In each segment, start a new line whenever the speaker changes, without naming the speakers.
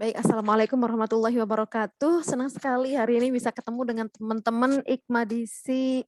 Baik, Assalamualaikum warahmatullahi wabarakatuh. Senang sekali hari ini bisa ketemu dengan teman-teman Ikmadiksi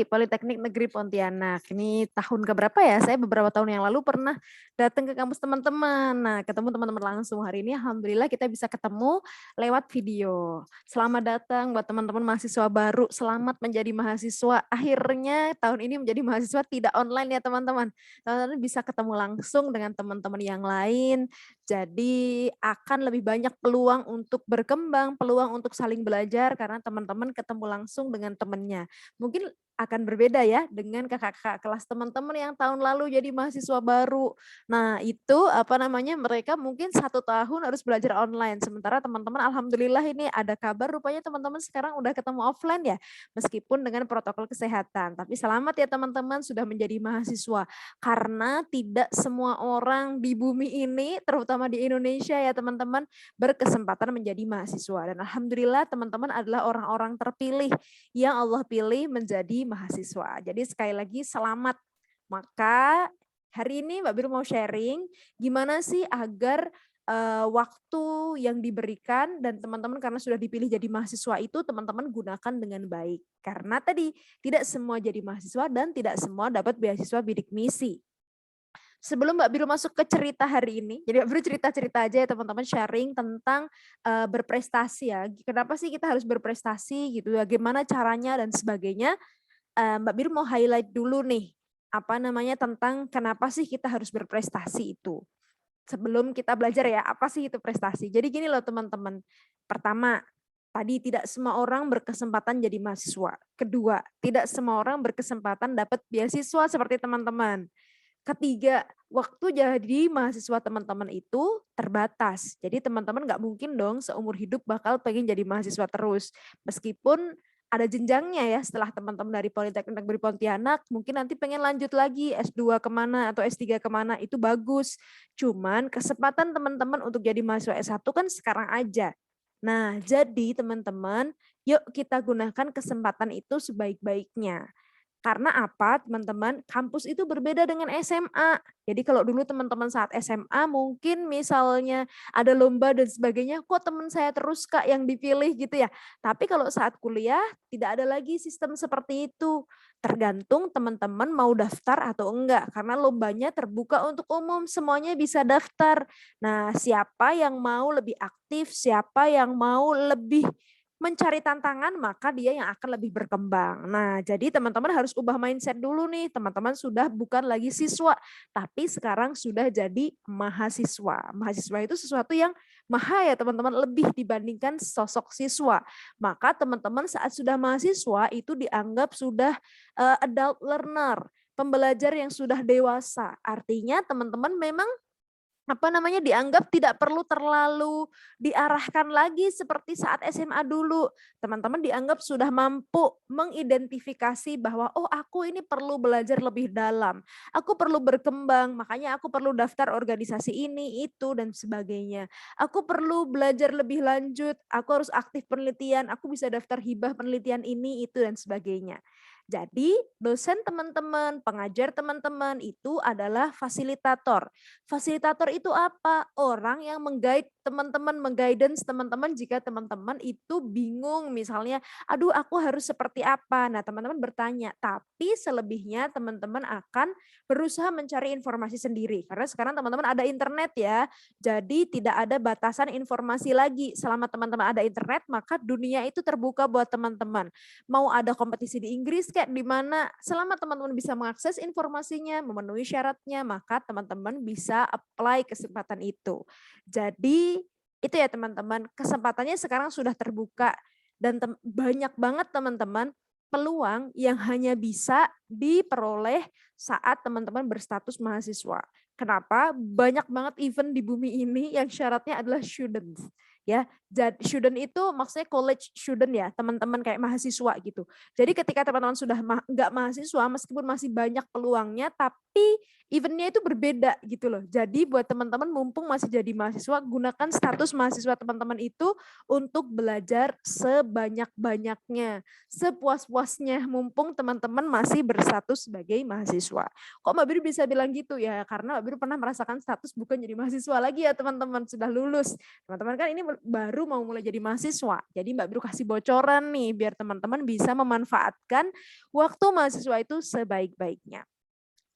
Politeknik Negeri Pontianak. Ini tahun keberapa ya? Saya beberapa tahun yang lalu pernah datang ke kampus teman-teman. Nah, ketemu teman-teman langsung. Hari ini alhamdulillah kita bisa ketemu lewat video. Selamat datang buat teman-teman mahasiswa baru. Selamat menjadi mahasiswa. Akhirnya tahun ini menjadi mahasiswa tidak online ya teman-teman. Teman-teman bisa ketemu langsung dengan teman-teman yang lain. Jadi akan lebih banyak peluang untuk berkembang, peluang untuk saling belajar karena teman-teman ketemu langsung dengan temannya. Mungkin akan berbeda ya dengan kakak-kakak kelas teman-teman yang tahun lalu jadi mahasiswa baru. Nah itu apa namanya mereka mungkin 1 tahun harus belajar online. Sementara teman-teman alhamdulillah ini ada kabar rupanya teman-teman sekarang udah ketemu offline ya. Meskipun dengan protokol kesehatan. Tapi selamat ya teman-teman sudah menjadi mahasiswa. Karena tidak semua orang di bumi ini, terutama di Indonesia ya teman-teman, berkesempatan menjadi mahasiswa. Dan alhamdulillah teman-teman adalah orang-orang terpilih yang Allah pilih menjadi mahasiswa. Jadi sekali lagi selamat. Maka hari ini Mbak Biru mau sharing gimana sih agar waktu yang diberikan dan teman-teman karena sudah dipilih jadi mahasiswa itu teman-teman gunakan dengan baik. Karena tadi tidak semua jadi mahasiswa dan tidak semua dapat beasiswa bidik misi. Sebelum Mbak Biru masuk ke cerita hari ini, jadi Mbak Biru cerita-cerita aja ya teman-teman sharing tentang berprestasi ya. Kenapa sih kita harus berprestasi gitu, bagaimana caranya dan sebagainya. Mbak Biru mau highlight dulu nih, apa namanya tentang kenapa sih kita harus berprestasi itu. Sebelum kita belajar ya, apa sih itu prestasi. Jadi gini loh teman-teman, pertama, tadi tidak semua orang berkesempatan jadi mahasiswa. Kedua, tidak semua orang berkesempatan dapat beasiswa seperti teman-teman. Ketiga, waktu jadi mahasiswa teman-teman itu terbatas. Jadi teman-teman nggak mungkin dong seumur hidup bakal pengen jadi mahasiswa terus. Meskipun ada jenjangnya ya setelah teman-teman dari Politeknik Negeri Pontianak, mungkin nanti pengen lanjut lagi S2 kemana atau S3 kemana, itu bagus. Cuman kesempatan teman-teman untuk jadi mahasiswa S1 kan sekarang aja. Nah, jadi teman-teman, yuk kita gunakan kesempatan itu sebaik-baiknya. Karena apa teman-teman, kampus itu berbeda dengan SMA. Jadi kalau dulu teman-teman saat SMA mungkin misalnya ada lomba dan sebagainya, kok teman saya terus Kak yang dipilih gitu ya. Tapi kalau saat kuliah tidak ada lagi sistem seperti itu. Tergantung teman-teman mau daftar atau enggak. Karena lombanya terbuka untuk umum, semuanya bisa daftar. Nah siapa yang mau lebih aktif, siapa yang mau lebih mencari tantangan, maka dia yang akan lebih berkembang. Nah, jadi teman-teman harus ubah mindset dulu nih. Teman-teman sudah bukan lagi siswa, tapi sekarang sudah jadi mahasiswa. Mahasiswa itu sesuatu yang mahal ya teman-teman, lebih dibandingkan sosok siswa. Maka teman-teman saat sudah mahasiswa itu dianggap sudah adult learner, pembelajar yang sudah dewasa. Artinya teman-teman memang apa namanya, dianggap tidak perlu terlalu diarahkan lagi seperti saat SMA dulu. Teman-teman dianggap sudah mampu mengidentifikasi bahwa, oh aku ini perlu belajar lebih dalam, aku perlu berkembang, makanya aku perlu daftar organisasi ini, itu, dan sebagainya. Aku perlu belajar lebih lanjut, aku harus aktif penelitian, aku bisa daftar hibah penelitian ini, itu, dan sebagainya. Jadi dosen teman-teman, pengajar teman-teman itu adalah fasilitator. Fasilitator itu apa? Orang yang meng-guide teman-teman, meng-guidance teman-teman jika teman-teman itu bingung misalnya, aduh aku harus seperti apa? Nah teman-teman bertanya, tapi selebihnya teman-teman akan berusaha mencari informasi sendiri. Karena sekarang teman-teman ada internet ya, jadi tidak ada batasan informasi lagi. Selama teman-teman ada internet, maka dunia itu terbuka buat teman-teman. Mau ada kompetisi di Inggris kayak di mana, selama teman-teman bisa mengakses informasinya, memenuhi syaratnya, maka teman-teman bisa apply kesempatan itu. Jadi itu ya teman-teman, kesempatannya sekarang sudah terbuka dan banyak banget teman-teman peluang yang hanya bisa diperoleh saat teman-teman berstatus mahasiswa. Kenapa? Banyak banget event di bumi ini yang syaratnya adalah students. ya. Student itu maksudnya college student ya, teman-teman kayak mahasiswa gitu. Jadi ketika teman-teman sudah nggak mahasiswa, meskipun masih banyak peluangnya, tapi eventnya itu berbeda gitu loh. Jadi buat teman-teman mumpung masih jadi mahasiswa, gunakan status mahasiswa teman-teman itu untuk belajar sebanyak-banyaknya, sepuas-puasnya, mumpung teman-teman masih berstatus sebagai mahasiswa. Kok Mbak Biru bisa bilang gitu ya? Karena Mbak Biru pernah merasakan status bukan jadi mahasiswa lagi ya teman-teman, sudah lulus. Teman-teman kan ini baru mau mulai jadi mahasiswa. Jadi Mbak Biru kasih bocoran nih biar teman-teman bisa memanfaatkan waktu mahasiswa itu sebaik-baiknya.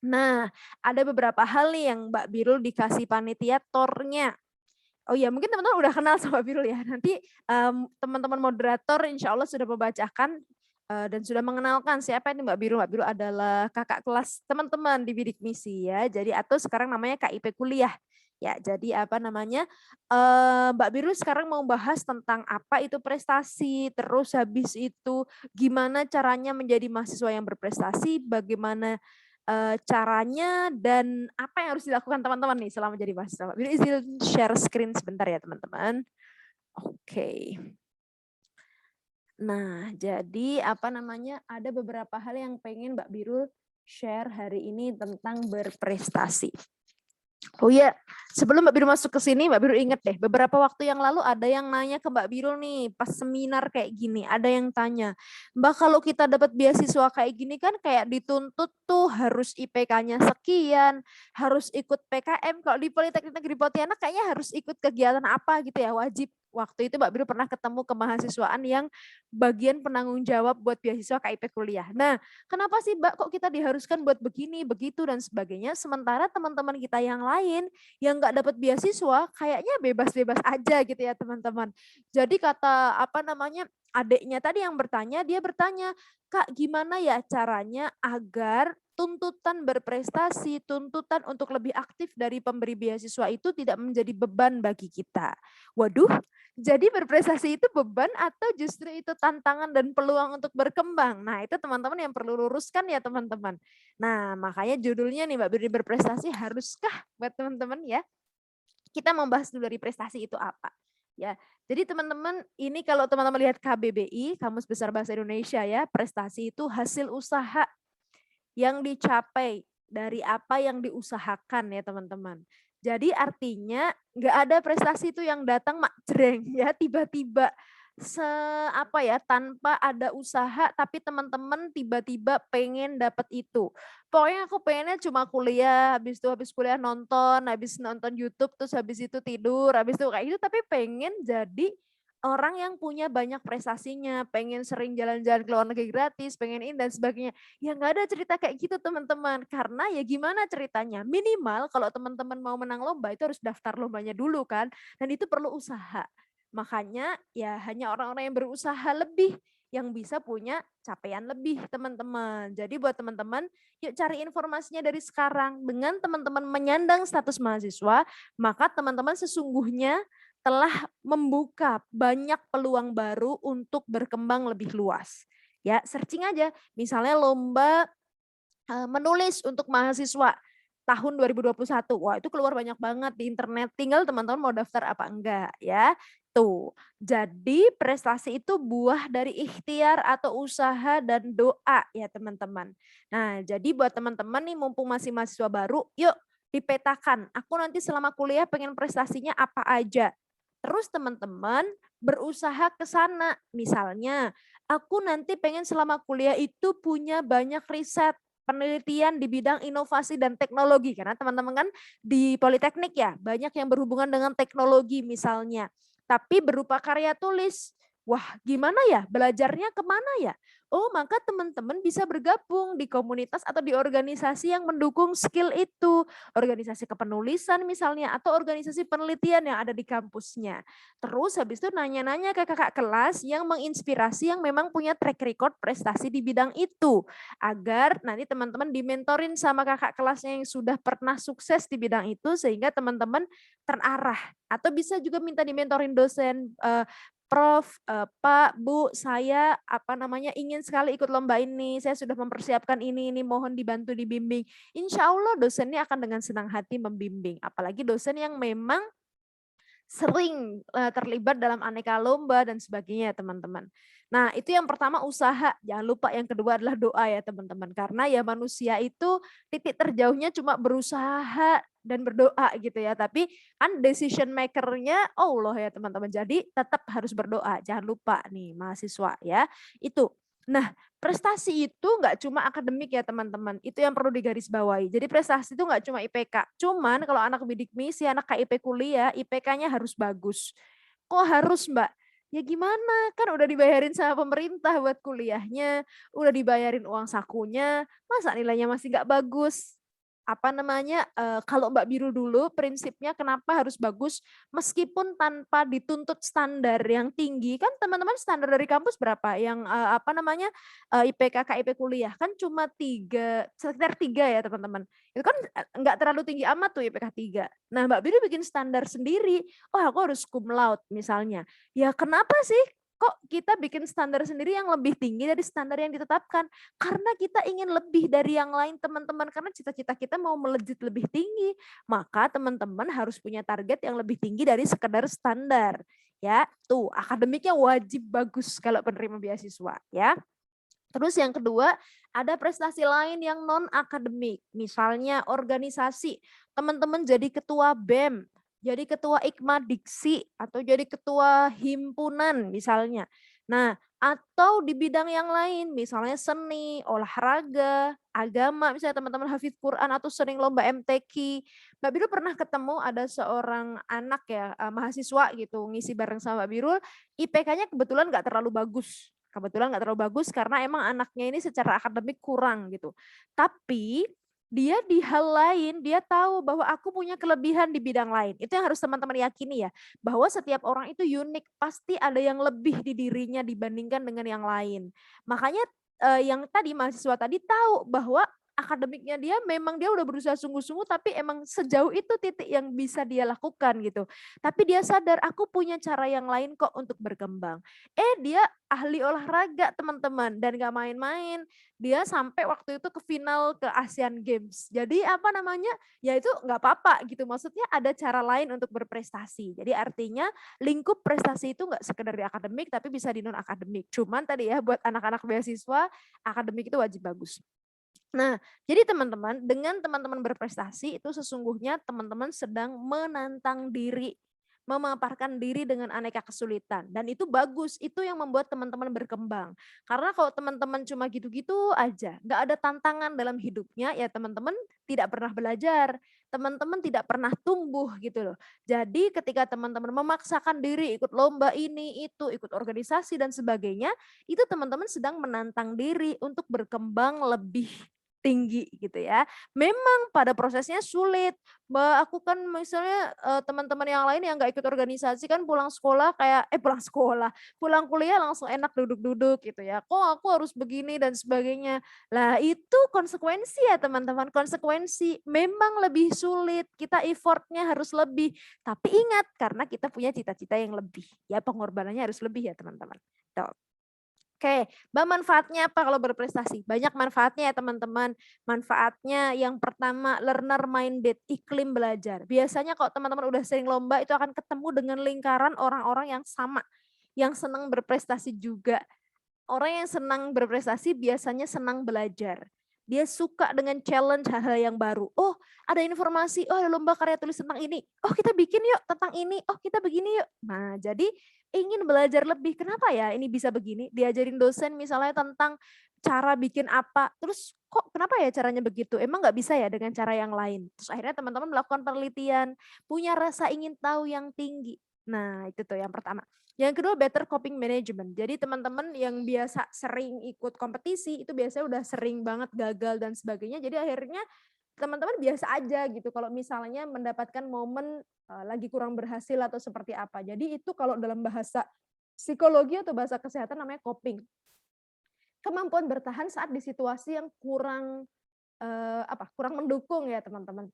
Nah, ada beberapa hal nih yang Mbak Birul dikasih panitia tornya. Oh iya, mungkin teman-teman udah kenal sama Mbak Birul ya. Nanti teman-teman moderator insya Allah sudah membacakan dan sudah mengenalkan siapa ini Mbak Birul. Mbak Birul adalah kakak kelas teman-teman di bidik misi ya. Jadi atau sekarang namanya KIP kuliah. Ya, jadi apa namanya, Mbak Birul sekarang mau bahas tentang apa itu prestasi, terus habis itu gimana caranya menjadi mahasiswa yang berprestasi, bagaimana caranya dan apa yang harus dilakukan teman-teman nih selama jadi mahasiswa. Mbak Biru izin share screen sebentar ya teman-teman. Oke. Nah, jadi apa namanya, ada beberapa hal yang pengen Mbak Biru share hari ini tentang berprestasi. Oh iya, sebelum Mbak Biru masuk ke sini, Mbak Biru inget deh, beberapa waktu yang lalu ada yang nanya ke Mbak Biru nih, pas seminar kayak gini, ada yang tanya, Mbak kalau kita dapat beasiswa kayak gini kan kayak dituntut tuh harus IPK-nya sekian, harus ikut PKM, kalau di Politeknik Negeri Pontianak kayaknya harus ikut kegiatan apa gitu ya, wajib. Waktu itu Mbak Biru pernah ketemu kemahasiswaan yang bagian penanggung jawab buat beasiswa KIP kuliah. Nah, kenapa sih Mbak kok kita diharuskan buat begini, begitu dan sebagainya, sementara teman-teman kita yang lain yang nggak dapat beasiswa kayaknya bebas-bebas aja gitu ya teman-teman. Jadi kata apa namanya adiknya tadi yang bertanya, dia bertanya, Kak gimana ya caranya agar tuntutan berprestasi, tuntutan untuk lebih aktif dari pemberi beasiswa itu tidak menjadi beban bagi kita. Waduh, jadi berprestasi itu beban atau justru itu tantangan dan peluang untuk berkembang? Nah itu teman-teman yang perlu luruskan ya teman-teman. Nah makanya judulnya nih Mbak Beri berprestasi haruskah buat teman-teman ya. Kita membahas dulu dari prestasi itu apa. Ya, jadi teman-teman ini kalau teman-teman lihat KBBI, Kamus Besar Bahasa Indonesia ya, prestasi itu hasil usaha yang dicapai dari apa yang diusahakan ya teman-teman. Jadi artinya nggak ada prestasi itu yang datang mak jreng ya tiba-tiba apa ya tanpa ada usaha tapi teman-teman tiba-tiba pengen dapat itu. Pokoknya aku pengennya cuma kuliah, habis itu habis kuliah nonton, habis nonton YouTube terus habis itu tidur, habis itu kayak gitu tapi pengen jadi orang yang punya banyak prestasinya, pengen sering jalan-jalan ke luar negeri gratis, pengen ini dan sebagainya. Ya nggak ada cerita kayak gitu teman-teman. Karena ya gimana ceritanya? Minimal kalau teman-teman mau menang lomba itu harus daftar lombanya dulu kan. Dan itu perlu usaha. Makanya ya hanya orang-orang yang berusaha lebih yang bisa punya capaian lebih teman-teman. Jadi buat teman-teman, yuk cari informasinya dari sekarang. Dengan teman-teman menyandang status mahasiswa, maka teman-teman sesungguhnya telah membuka banyak peluang baru untuk berkembang lebih luas. Ya, searching aja. Misalnya lomba menulis untuk mahasiswa tahun 2021. Wah, itu keluar banyak banget di internet. Tinggal teman-teman mau daftar apa enggak ya. Tuh. Jadi prestasi itu buah dari ikhtiar atau usaha dan doa ya teman-teman. Nah, jadi buat teman-teman nih mumpung masih mahasiswa baru, yuk dipetakan. Aku nanti selama kuliah pengen prestasinya apa aja. Terus teman-teman berusaha ke sana. Misalnya, aku nanti pengen selama kuliah itu punya banyak riset, penelitian di bidang inovasi dan teknologi. Karena teman-teman kan di Politeknik ya, banyak yang berhubungan dengan teknologi misalnya. Tapi berupa karya tulis. Wah, gimana ya? Belajarnya kemana ya? Oh, maka teman-teman bisa bergabung di komunitas atau di organisasi yang mendukung skill itu. Organisasi kepenulisan misalnya, atau organisasi penelitian yang ada di kampusnya. Terus habis itu nanya-nanya ke kakak kelas yang menginspirasi, yang memang punya track record prestasi di bidang itu. Agar nanti teman-teman dimentorin sama kakak kelasnya yang sudah pernah sukses di bidang itu, sehingga teman-teman terarah. Atau bisa juga minta dimentorin dosen, Prof, Pak, Bu, saya apa namanya ingin sekali ikut lomba ini. Saya sudah mempersiapkan ini mohon dibantu dibimbing. Insya Allah dosennya akan dengan senang hati membimbing. Apalagi dosen yang memang sering terlibat dalam aneka lomba dan sebagainya ya teman-teman. Nah itu yang pertama usaha, jangan lupa yang kedua adalah doa ya teman-teman. Karena ya manusia itu titik terjauhnya cuma berusaha dan berdoa gitu ya. Tapi kan decision maker-nya Allah ya teman-teman. Jadi tetap harus berdoa, jangan lupa nih mahasiswa ya. Itu. Nah prestasi itu nggak cuma akademik ya teman-teman, itu yang perlu digarisbawahi. Jadi prestasi itu nggak cuma IPK, cuman kalau anak bidik misi, anak KIP kuliah, IPK-nya harus bagus. Kok harus Mbak? Ya gimana, kan udah dibayarin sama pemerintah buat kuliahnya, udah dibayarin uang sakunya, masa nilainya masih nggak bagus? Apa namanya, kalau Mbak Biru dulu prinsipnya kenapa harus bagus meskipun tanpa dituntut standar yang tinggi, kan teman-teman standar dari kampus berapa? Yang apa namanya, IPK, KIP kuliah kan cuma 3, sekitar 3 ya teman-teman. Itu kan nggak terlalu tinggi amat tuh IPK 3. Nah Mbak Biru bikin standar sendiri, oh aku harus cum laude misalnya. Ya kenapa sih? Kok kita bikin standar sendiri yang lebih tinggi dari standar yang ditetapkan? Karena kita ingin lebih dari yang lain teman-teman, karena cita-cita kita mau melejit lebih tinggi. Maka teman-teman harus punya target yang lebih tinggi dari sekedar standar. Ya, tuh akademiknya wajib bagus kalau penerima beasiswa ya. Terus yang kedua, ada prestasi lain yang non akademik. Misalnya organisasi, teman-teman jadi ketua BEM, jadi ketua IKMA Diksi, atau jadi ketua himpunan misalnya. Nah, atau di bidang yang lain, misalnya seni, olahraga, agama, misalnya teman-teman hafidz Quran atau sering lomba MTQ. Mbak Biru pernah ketemu ada seorang anak ya, mahasiswa gitu, ngisi bareng sama Mbak Biru, IPK-nya kebetulan nggak terlalu bagus. Kebetulan nggak terlalu bagus karena emang anaknya ini secara akademik kurang gitu. Tapi dia di hal lain, dia tahu bahwa aku punya kelebihan di bidang lain. Itu yang harus teman-teman yakini ya, bahwa setiap orang itu unik, pasti ada yang lebih di dirinya dibandingkan dengan yang lain. Makanya yang tadi mahasiswa tadi tahu bahwa akademiknya dia memang dia udah berusaha sungguh-sungguh tapi emang sejauh itu titik yang bisa dia lakukan gitu. Tapi dia sadar aku punya cara yang lain kok untuk berkembang. Dia ahli olahraga teman-teman dan gak main-main. Dia sampai waktu itu ke final ke Asian Games. Jadi apa namanya, ya itu nggak apa-apa gitu. Maksudnya ada cara lain untuk berprestasi. Jadi artinya lingkup prestasi itu nggak sekedar di akademik tapi bisa di non akademik. Cuman tadi ya buat anak-anak beasiswa akademik itu wajib bagus. Nah, jadi teman-teman, dengan teman-teman berprestasi itu sesungguhnya teman-teman sedang menantang diri, memaparkan diri dengan aneka kesulitan. Dan itu bagus, itu yang membuat teman-teman berkembang. Karena kalau teman-teman cuma gitu-gitu aja, nggak ada tantangan dalam hidupnya, ya teman-teman tidak pernah belajar, teman-teman tidak pernah tumbuh gitu loh. Jadi ketika teman-teman memaksakan diri ikut lomba ini, itu, ikut organisasi dan sebagainya, itu teman-teman sedang menantang diri untuk berkembang lebih tinggi gitu ya. Memang pada prosesnya sulit. Mbak, aku kan misalnya teman-teman yang lain yang nggak ikut organisasi kan pulang sekolah kayak pulang sekolah, pulang kuliah langsung enak duduk-duduk gitu ya. Kok aku harus begini dan sebagainya. Lah itu konsekuensi ya teman-teman, konsekuensi. Memang lebih sulit, kita effortnya harus lebih. Tapi ingat karena kita punya cita-cita yang lebih. Ya pengorbanannya harus lebih ya teman-teman. Tuh. Oke, Mbak manfaatnya apa kalau berprestasi? Banyak manfaatnya ya teman-teman. Manfaatnya yang pertama learner minded, iklim belajar. Biasanya kalau teman-teman udah sering lomba itu akan ketemu dengan lingkaran orang-orang yang sama, yang senang berprestasi juga. Orang yang senang berprestasi biasanya senang belajar. Dia suka dengan challenge hal-hal yang baru. Oh, ada informasi, oh ada lomba karya tulis tentang ini. Oh, kita bikin yuk tentang ini. Oh, kita begini yuk. Nah, jadi ingin belajar lebih. Kenapa ya ini bisa begini? Diajarin dosen misalnya tentang cara bikin apa. Terus kok kenapa ya caranya begitu? Emang nggak bisa ya dengan cara yang lain? Terus akhirnya teman-teman melakukan penelitian, punya rasa ingin tahu yang tinggi. Nah, itu tuh yang pertama. Yang kedua better coping management. Jadi teman-teman yang biasa sering ikut kompetisi itu biasanya udah sering banget gagal dan sebagainya. Jadi akhirnya teman-teman biasa aja gitu kalau misalnya mendapatkan momen lagi kurang berhasil atau seperti apa. Jadi itu kalau dalam bahasa psikologi atau bahasa kesehatan namanya coping. Kemampuan bertahan saat di situasi yang kurang kurang mendukung ya teman-teman.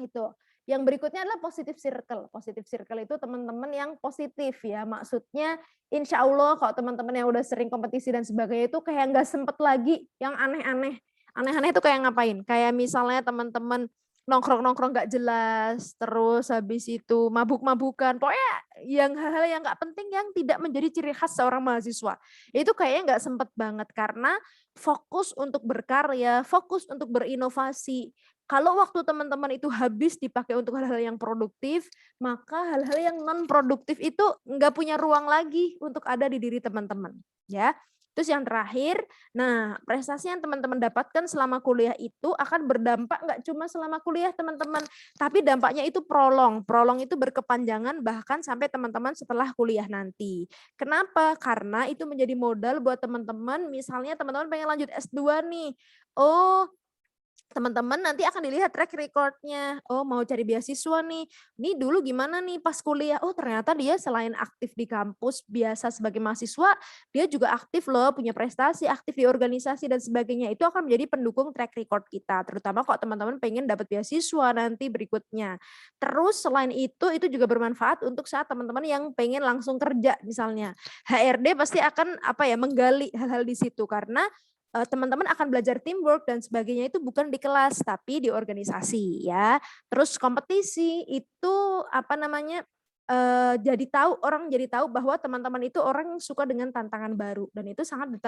Itu. Yang berikutnya adalah positive circle. Positive circle itu teman-teman yang positif ya. Maksudnya insya Allah kalau teman-teman yang udah sering kompetisi dan sebagainya itu kayak nggak sempet lagi yang aneh-aneh. Aneh-aneh itu kayak ngapain? Kayak misalnya teman-teman nongkrong-nongkrong nggak jelas, terus habis itu mabuk-mabukan, pokoknya yang hal-hal yang nggak penting yang tidak menjadi ciri khas seorang mahasiswa. Itu kayaknya nggak sempet banget karena fokus untuk berkarya, fokus untuk berinovasi. Kalau waktu teman-teman itu habis dipakai untuk hal-hal yang produktif, maka hal-hal yang non produktif itu nggak punya ruang lagi untuk ada di diri teman-teman, ya. Terus yang terakhir, nah, prestasi yang teman-teman dapatkan selama kuliah itu akan berdampak nggak cuma selama kuliah teman-teman, tapi dampaknya itu prolong. Prolong itu berkepanjangan bahkan sampai teman-teman setelah kuliah nanti. Kenapa? Karena itu menjadi modal buat teman-teman, misalnya teman-teman pengen lanjut S2 nih. Oh, teman-teman nanti akan dilihat track record-nya. Oh, mau cari beasiswa nih. Ini dulu gimana nih pas kuliah? Oh, ternyata dia selain aktif di kampus biasa sebagai mahasiswa, dia juga aktif loh, punya prestasi, aktif di organisasi dan sebagainya. Itu akan menjadi pendukung track record kita, terutama kok teman-teman pengen dapat beasiswa nanti berikutnya. Terus selain itu juga bermanfaat untuk saat teman-teman yang pengen langsung kerja misalnya. HRD pasti akan menggali hal-hal di situ karena teman-teman akan belajar teamwork dan sebagainya itu bukan di kelas tapi di organisasi ya. Terus kompetisi itu orang jadi tahu bahwa teman-teman itu orang yang suka dengan tantangan baru dan itu sangat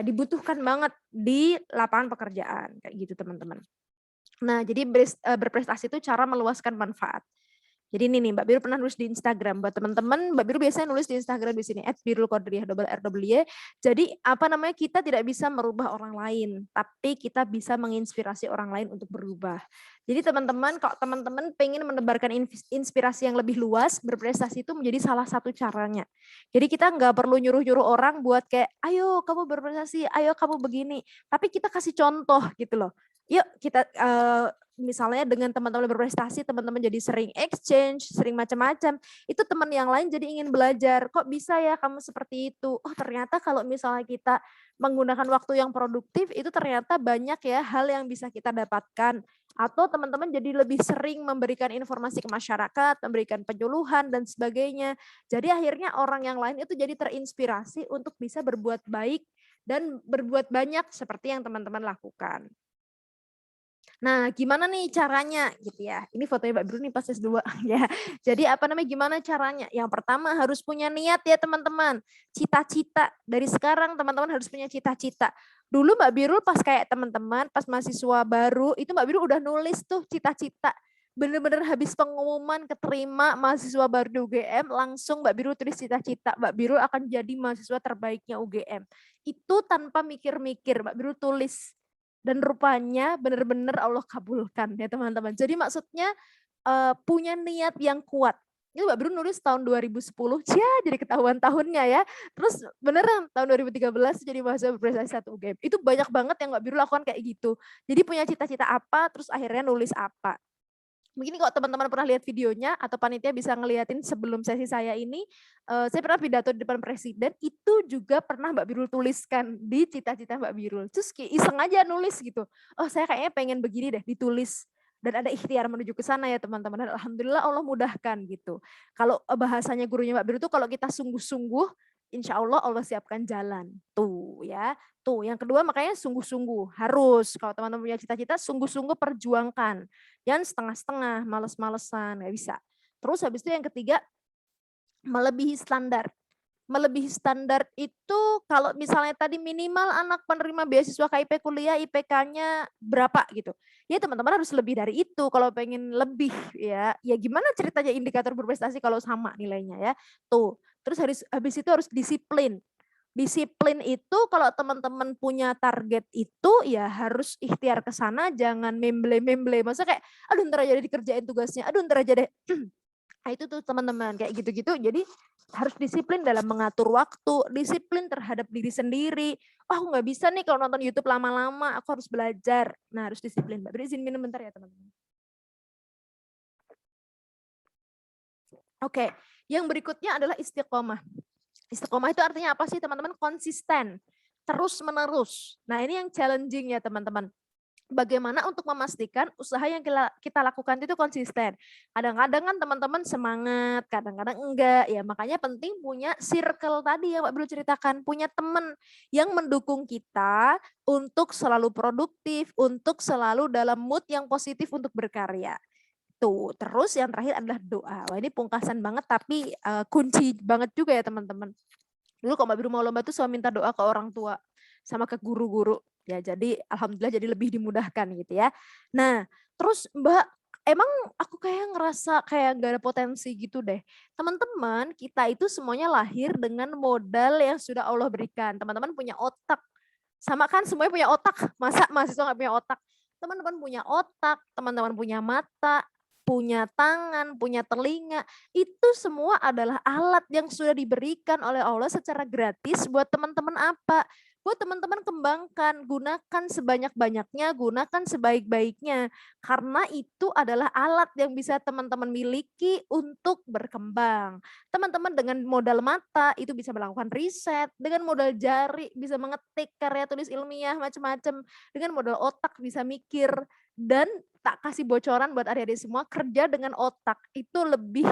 dibutuhkan banget di lapangan pekerjaan kayak gitu teman-teman. Nah, jadi berprestasi itu cara meluaskan manfaat. Jadi ini nih Mbak Biru pernah nulis di Instagram buat teman-teman. Mbak Biru biasanya nulis di Instagram di sini @birulqadriyah _RW. Jadi kita tidak bisa merubah orang lain, tapi kita bisa menginspirasi orang lain untuk berubah. Jadi teman-teman, kalau teman-teman pengen menebarkan inspirasi yang lebih luas, berprestasi itu menjadi salah satu caranya. Jadi kita nggak perlu nyuruh-nyuruh orang buat kayak, ayo kamu berprestasi, ayo kamu begini. Tapi kita kasih contoh gitu loh. Yuk kita misalnya dengan teman-teman berprestasi, teman-teman jadi sering exchange, sering macam-macam, itu teman yang lain jadi ingin belajar, kok bisa ya kamu seperti itu? Oh ternyata kalau misalnya kita menggunakan waktu yang produktif, itu ternyata banyak ya hal yang bisa kita dapatkan. Atau teman-teman jadi lebih sering memberikan informasi ke masyarakat, memberikan penyuluhan dan sebagainya. Jadi akhirnya orang yang lain itu jadi terinspirasi untuk bisa berbuat baik dan berbuat banyak seperti yang teman-teman lakukan. Nah, gimana nih caranya gitu ya. Ini fotonya Mbak Biru nih pas S2 ya. Jadi gimana caranya? Yang pertama harus punya niat ya teman-teman. Cita-cita. Dari sekarang teman-teman harus punya cita-cita. Dulu Mbak Biru pas kayak teman-teman, pas mahasiswa baru, itu Mbak Biru udah nulis tuh cita-cita. Bener-bener habis pengumuman keterima mahasiswa baru di UGM, langsung Mbak Biru tulis cita-cita. Mbak Biru akan jadi mahasiswa terbaiknya UGM. Itu tanpa mikir-mikir, Mbak Biru tulis. Dan rupanya benar-benar Allah kabulkan ya teman-teman. Jadi maksudnya punya niat yang kuat. Itu Mbak Biru nulis tahun 2010, jadi ketahuan tahunnya ya. Terus beneran tahun 2013 jadi mahasiswa berprestasi 1 UGM. Itu banyak banget yang Mbak Biru lakukan kayak gitu. Jadi punya cita-cita apa, terus akhirnya nulis apa. Mungkin kalau teman-teman pernah lihat videonya atau panitia bisa ngeliatin sebelum sesi saya ini, saya pernah pidato di depan presiden, itu juga pernah Mbak Birul tuliskan di cita-cita Mbak Birul. Terus iseng aja nulis gitu, oh saya kayaknya pengen begini deh, ditulis. Dan ada ikhtiar menuju ke sana ya teman-teman. Dan alhamdulillah Allah mudahkan gitu. Kalau bahasanya gurunya Mbak Birul tuh kalau kita sungguh-sungguh, insya Allah Allah siapkan jalan. Tuh ya. Tuh yang kedua makanya sungguh-sungguh. Harus kalau teman-teman punya cita-cita, sungguh-sungguh perjuangkan. Jangan setengah-setengah, males-malesan, nggak bisa. Terus habis itu yang ketiga, melebihi standar. Melebihi standar itu kalau misalnya tadi minimal anak penerima beasiswa KIP kuliah IPK-nya berapa gitu. Ya teman-teman harus lebih dari itu kalau pengen lebih ya. Ya gimana ceritanya indikator berprestasi kalau sama nilainya ya. Tuh. Terus habis itu harus disiplin. Disiplin itu kalau teman-teman punya target itu ya harus ikhtiar ke sana, jangan memble-memble. Maksudnya kayak aduh ntar aja deh dikerjain tugasnya, aduh ntar aja deh. Nah itu tuh teman-teman kayak gitu-gitu. Jadi harus disiplin dalam mengatur waktu, disiplin terhadap diri sendiri. Oh aku nggak bisa nih kalau nonton YouTube lama-lama, aku harus belajar. Nah harus disiplin. Mbak Beri izin minum bentar ya teman-teman. Oke, yang berikutnya adalah istiqomah. Istiqomah itu artinya apa sih teman-teman? Konsisten, terus menerus. Nah ini yang challenging ya teman-teman. bagaimana untuk memastikan usaha yang kita lakukan itu konsisten. Kadang-kadang kan teman-teman semangat, kadang-kadang enggak. Ya makanya penting punya circle tadi yang Mbak Belu ceritakan, punya teman yang mendukung kita untuk selalu produktif, untuk selalu dalam mood yang positif untuk berkarya. Tuh, terus yang terakhir adalah doa. Wah, ini pungkasan banget tapi kunci banget juga ya teman-teman. Dulu kalau Mbak Biru mau lomba tuh selalu minta doa ke orang tua sama ke guru-guru. Ya, jadi alhamdulillah jadi lebih dimudahkan gitu ya. Nah, terus Mbak, emang aku kayak ngerasa kayak gak ada potensi gitu deh. Teman-teman, kita itu semuanya lahir dengan modal yang sudah Allah berikan. Teman-teman punya otak. Sama kan semuanya punya otak. Masa mahasiswa nggak punya otak? Teman-teman punya otak, teman-teman punya mata, punya tangan, punya telinga, itu semua adalah alat yang sudah diberikan oleh Allah secara gratis buat teman-teman apa? Buat teman-teman kembangkan, gunakan sebanyak-banyaknya, gunakan sebaik-baiknya. Karena itu adalah alat yang bisa teman-teman miliki untuk berkembang. Teman-teman dengan modal mata itu bisa melakukan riset, dengan modal jari bisa mengetik karya tulis ilmiah macam-macam, dengan modal otak bisa mikir, dan tak kasih bocoran buat adik-adik semua, kerja dengan otak itu lebih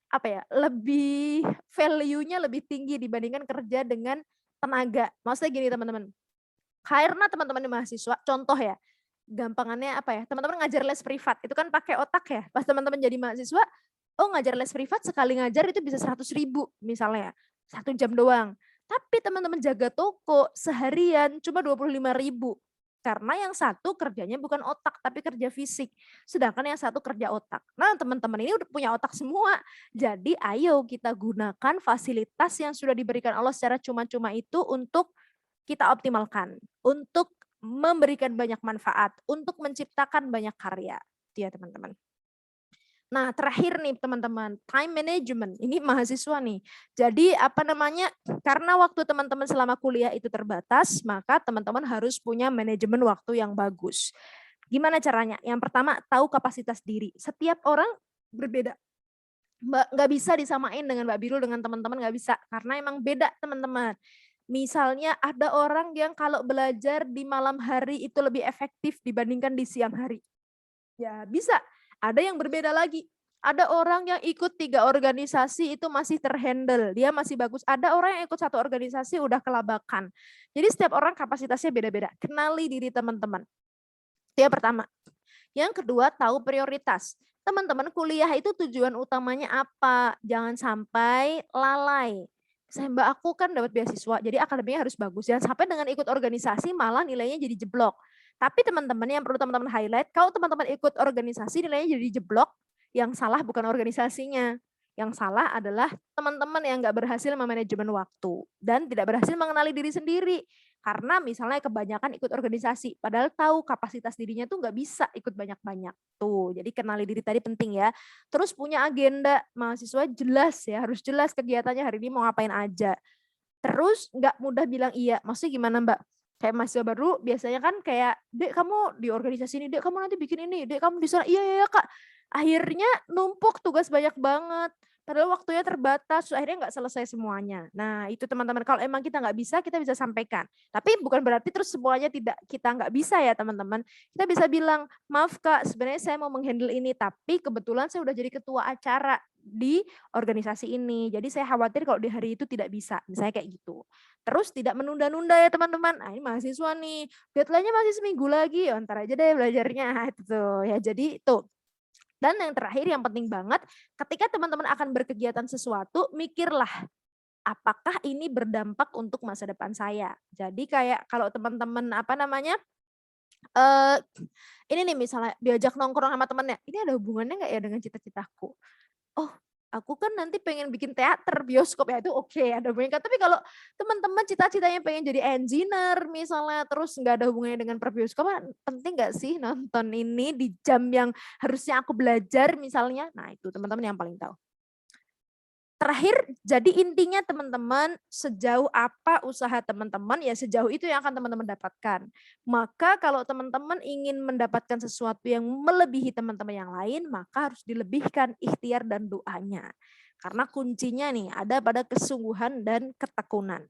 apa ya, lebih value-nya lebih tinggi dibandingkan kerja dengan tenaga. Maksudnya gini teman-teman, karena teman-teman ini mahasiswa, contoh ya, gampangannya apa ya, teman-teman ngajar les privat, itu kan pakai otak ya. Pas teman-teman jadi mahasiswa, oh ngajar les privat sekali ngajar itu bisa 100.000 misalnya, 1 jam doang. Tapi teman-teman jaga toko seharian cuma 25.000. Karena yang satu kerjanya bukan otak tapi kerja fisik. Sedangkan yang satu kerja otak. Nah teman-teman ini udah punya otak semua. Jadi ayo kita gunakan fasilitas yang sudah diberikan Allah secara cuma-cuma itu untuk kita optimalkan. Untuk memberikan banyak manfaat. Untuk menciptakan banyak karya. Itu ya teman-teman. Nah, terakhir nih teman-teman, time management. Ini mahasiswa nih. Jadi apa namanya? Karena waktu teman-teman selama kuliah itu terbatas, maka teman-teman harus punya manajemen waktu yang bagus. Gimana caranya? Yang pertama, tahu kapasitas diri. Setiap orang berbeda. Nggak bisa disamain dengan Mbak Birul dengan teman-teman, nggak bisa. Karena emang beda teman-teman. Misalnya ada orang yang kalau belajar di malam hari itu lebih efektif dibandingkan di siang hari. Ya bisa. Ada yang berbeda lagi. Ada orang yang ikut 3 organisasi itu masih terhandle, dia masih bagus. Ada orang yang ikut 1 organisasi udah kelabakan. Jadi setiap orang kapasitasnya beda-beda. Kenali diri teman-teman. Itu yang pertama. Yang kedua, tahu prioritas. Teman-teman kuliah itu tujuan utamanya apa? Jangan sampai lalai. Saya Mbak aku kan dapat beasiswa, jadi akademinya harus bagus. Jangan sampai dengan ikut organisasi malah nilainya jadi jeblok. Tapi teman-teman yang perlu teman-teman highlight, kalau teman-teman ikut organisasi nilainya jadi jeblok, yang salah bukan organisasinya. Yang salah adalah teman-teman yang nggak berhasil memanajemen waktu dan tidak berhasil mengenali diri sendiri. Karena misalnya kebanyakan ikut organisasi, padahal tahu kapasitas dirinya tuh nggak bisa ikut banyak-banyak. Tuh, jadi kenali diri tadi penting ya. Terus punya agenda, mahasiswa jelas ya, harus jelas kegiatannya hari ini mau ngapain aja. Terus nggak mudah bilang iya, maksudnya gimana Mbak? Kayak mahasiswa baru biasanya kan kayak, "Dek kamu di organisasi ini, Dek kamu nanti bikin ini, Dek kamu di sana." Iya, iya, iya Kak. Akhirnya numpuk tugas banyak banget. Padahal waktunya terbatas, akhirnya nggak selesai semuanya. Nah itu teman-teman, kalau emang kita nggak bisa, kita bisa sampaikan. Tapi bukan berarti terus semuanya kita nggak bisa ya teman-teman. Kita bisa bilang, maaf Kak, sebenarnya saya mau menghandle ini, tapi kebetulan saya udah jadi ketua acara di organisasi ini. Jadi saya khawatir kalau di hari itu tidak bisa, misalnya kayak gitu. Terus tidak menunda-nunda ya teman-teman. Nah ini mahasiswa nih, deadline-nya masih seminggu lagi, ya ntar aja deh belajarnya. Itu ya jadi tuh. Dan yang terakhir yang penting banget, ketika teman-teman akan berkegiatan sesuatu, mikirlah apakah ini berdampak untuk masa depan saya. Jadi kayak kalau teman-teman apa namanya, eh ini nih misalnya diajak nongkrong sama temennya, ini ada hubungannya nggak ya dengan cita-citaku? Oh, aku kan nanti pengen bikin teater, bioskop, ya itu oke, ada hubungannya. Tapi kalau teman-teman cita-citanya pengen jadi engineer misalnya, terus nggak ada hubungannya dengan perbioskopan, penting nggak sih nonton ini di jam yang harusnya aku belajar misalnya? Nah itu teman-teman yang paling tahu. Terakhir, jadi intinya teman-teman, sejauh apa usaha teman-teman, ya sejauh itu yang akan teman-teman dapatkan. Maka kalau teman-teman ingin mendapatkan sesuatu yang melebihi teman-teman yang lain, maka harus dilebihkan ikhtiar dan doanya. Karena kuncinya nih ada pada kesungguhan dan ketekunan.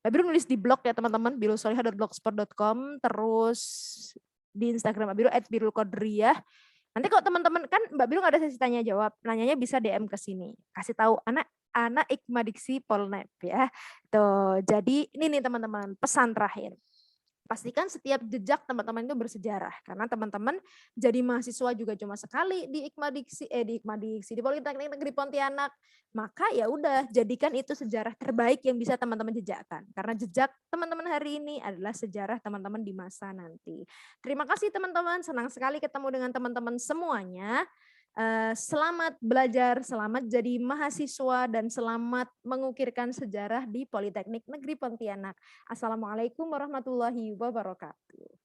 Mbak Biru nulis di blog ya teman-teman, birusolihah.blogspot.com, terus di Instagram Mbak Biru @birulqadriyah. Nanti kalau teman-teman kan Mbak Biru nggak ada sesi tanya jawab, nanyanya bisa DM ke sini. Kasih tahu anak Ikma Diksi Polnep ya. Tuh, jadi ini nih teman-teman, pesan terakhir. Pastikan setiap jejak teman-teman itu bersejarah karena teman-teman jadi mahasiswa juga cuma sekali di di Politeknik Negeri Pontianak, maka ya udah jadikan itu sejarah terbaik yang bisa teman-teman jejakkan karena jejak teman-teman hari ini adalah sejarah teman-teman di masa nanti. Terima kasih teman-teman, senang sekali ketemu dengan teman-teman semuanya. Selamat belajar, selamat jadi mahasiswa, dan selamat mengukirkan sejarah di Politeknik Negeri Pontianak. Assalamualaikum warahmatullahi wabarakatuh.